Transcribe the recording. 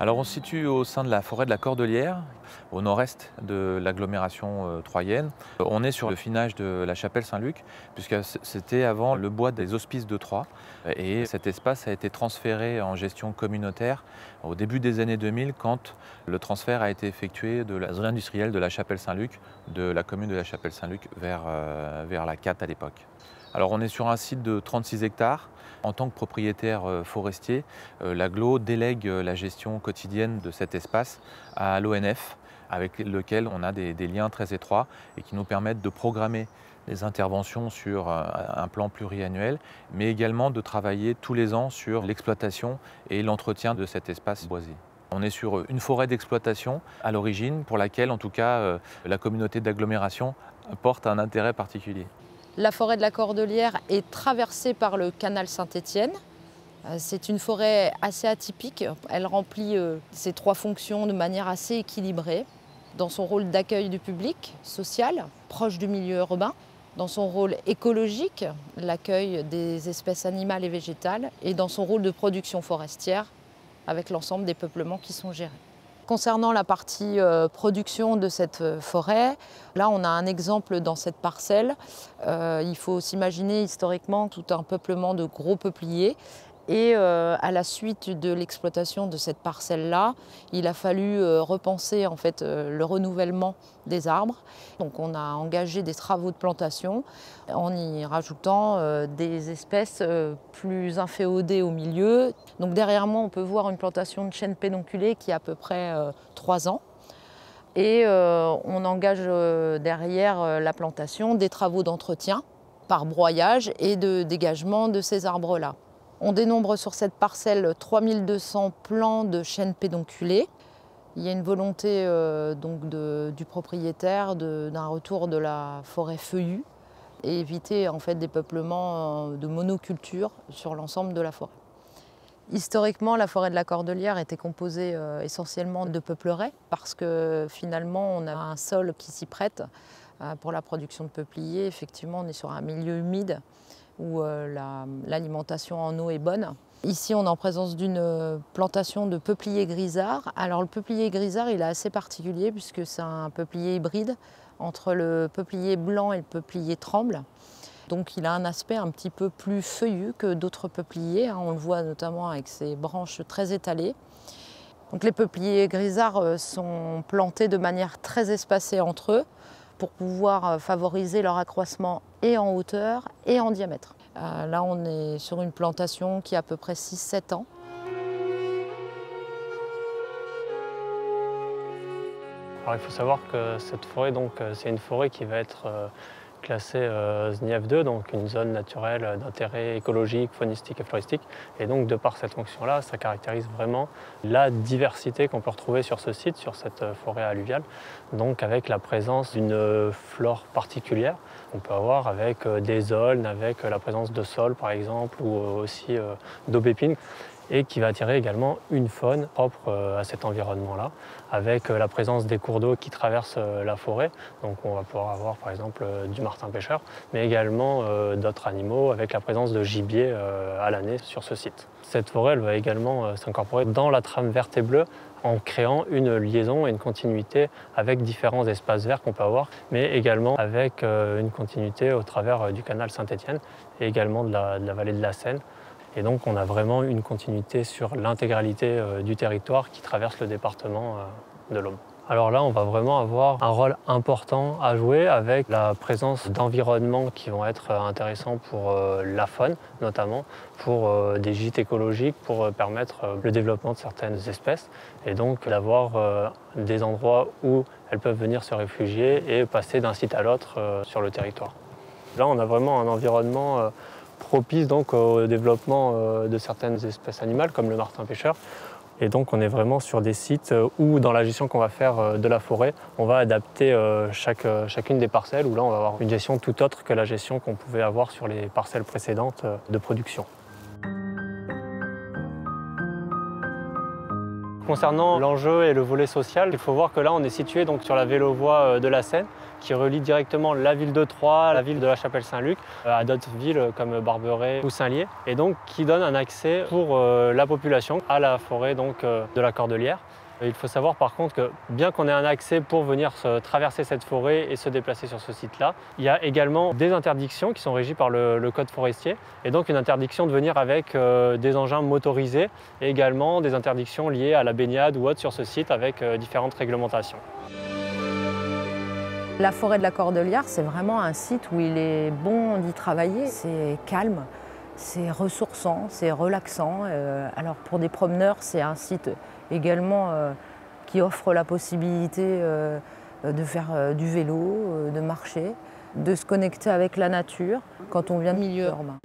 Alors on se situe au sein de la forêt de la Cordelière, au nord-est de l'agglomération troyenne. On est sur le finage de la chapelle Saint-Luc, puisque c'était avant le bois des Hospices de Troyes. Et cet espace a été transféré en gestion communautaire au début des années 2000, quand le transfert a été effectué de la zone industrielle de la chapelle Saint-Luc, de la commune de la chapelle Saint-Luc vers la Catte à l'époque. Alors on est sur un site de 36 hectares. En tant que propriétaire forestier, l'agglo délègue la gestion quotidienne de cet espace à l'ONF, avec lequel on a des liens très étroits et qui nous permettent de programmer des interventions sur un plan pluriannuel, mais également de travailler tous les ans sur l'exploitation et l'entretien de cet espace boisé. On est sur une forêt d'exploitation à l'origine, pour laquelle en tout cas la communauté d'agglomération porte un intérêt particulier. La forêt de la Cordelière est traversée par le canal Saint-Étienne. C'est une forêt assez atypique. Elle remplit ses trois fonctions de manière assez équilibrée. Dans son rôle d'accueil du public, social, proche du milieu urbain. Dans son rôle écologique, l'accueil des espèces animales et végétales. Et dans son rôle de production forestière, avec l'ensemble des peuplements qui sont gérés. Concernant la partie production de cette forêt, là on a un exemple dans cette parcelle. Il faut s'imaginer historiquement tout un peuplement de gros peupliers. Et à la suite de l'exploitation de cette parcelle-là, il a fallu repenser en fait, le renouvellement des arbres. Donc on a engagé des travaux de plantation en y rajoutant des espèces plus inféodées au milieu. Donc derrière moi, on peut voir une plantation de chêne pédonculé qui a à peu près 3 ans. Et on engage derrière la plantation des travaux d'entretien par broyage et de dégagement de ces arbres-là. On dénombre sur cette parcelle 3200 plants de chêne pédonculé. Il y a une volonté du propriétaire d'un retour de la forêt feuillue et éviter en fait, des peuplements de monoculture sur l'ensemble de la forêt. Historiquement, la forêt de la Cordelière était composée essentiellement de peupleraies parce que finalement on a un sol qui s'y prête pour la production de peupliers. Effectivement, on est sur un milieu humide où l'alimentation en eau est bonne. Ici, on est en présence d'une plantation de peuplier grisard. Alors le peuplier grisard, il est assez particulier puisque c'est un peuplier hybride entre le peuplier blanc et le peuplier tremble. Donc il a un aspect un petit peu plus feuillu que d'autres peupliers. On le voit notamment avec ses branches très étalées. Donc les peupliers grisards sont plantés de manière très espacée entre eux pour pouvoir favoriser leur accroissement et en hauteur et en diamètre. Là, on est sur une plantation qui a à peu près 6-7 ans. Alors, il faut savoir que cette forêt, c'est une forêt qui va être classée SNIEF 2, donc une zone naturelle d'intérêt écologique, faunistique et floristique. Et donc, de par cette fonction-là, ça caractérise vraiment la diversité qu'on peut retrouver sur ce site, sur cette forêt alluviale, donc avec la présence d'une flore particulière. On peut avoir avec des aulnes, avec la présence de saules par exemple, ou aussi d'aubépines, et qui va attirer également une faune propre à cet environnement-là, avec la présence des cours d'eau qui traversent la forêt. Donc on va pouvoir avoir par exemple du martin pêcheur, mais également d'autres animaux, avec la présence de gibier à l'année sur ce site. Cette forêt elle va également s'incorporer dans la trame verte et bleue, en créant une liaison et une continuité avec différents espaces verts qu'on peut avoir, mais également avec une continuité au travers du canal Saint-Étienne et également de la vallée de la Seine. Et donc on a vraiment une continuité sur l'intégralité du territoire qui traverse le département de l'Aube. Alors là, on va vraiment avoir un rôle important à jouer avec la présence d'environnements qui vont être intéressants pour la faune, notamment pour des gîtes écologiques, pour permettre le développement de certaines espèces et donc d'avoir des endroits où elles peuvent venir se réfugier et passer d'un site à l'autre sur le territoire. Là, on a vraiment un environnement propice donc au développement de certaines espèces animales comme le martin pêcheur. Et donc on est vraiment sur des sites où dans la gestion qu'on va faire de la forêt, on va adapter chacune des parcelles où là on va avoir une gestion tout autre que la gestion qu'on pouvait avoir sur les parcelles précédentes de production. Concernant l'enjeu et le volet social, il faut voir que là on est situé donc sur la vélovoie de la Seine qui relie directement la ville de Troyes, la ville de la Chapelle-Saint-Luc à d'autres villes comme Barberet ou Saint-Lié, et donc qui donne un accès pour la population à la forêt donc, de la Cordelière. Il faut savoir par contre que bien qu'on ait un accès pour venir traverser cette forêt et se déplacer sur ce site-là, il y a également des interdictions qui sont régies par le code forestier, et donc une interdiction de venir avec des engins motorisés et également des interdictions liées à la baignade ou autre sur ce site avec différentes réglementations. La forêt de la Cordelière, c'est vraiment un site où il est bon d'y travailler. C'est calme, c'est ressourçant, c'est relaxant. Alors pour des promeneurs, c'est un site également qui offre la possibilité de faire du vélo, de marcher, de se connecter avec la nature quand on vient de milieu urbain.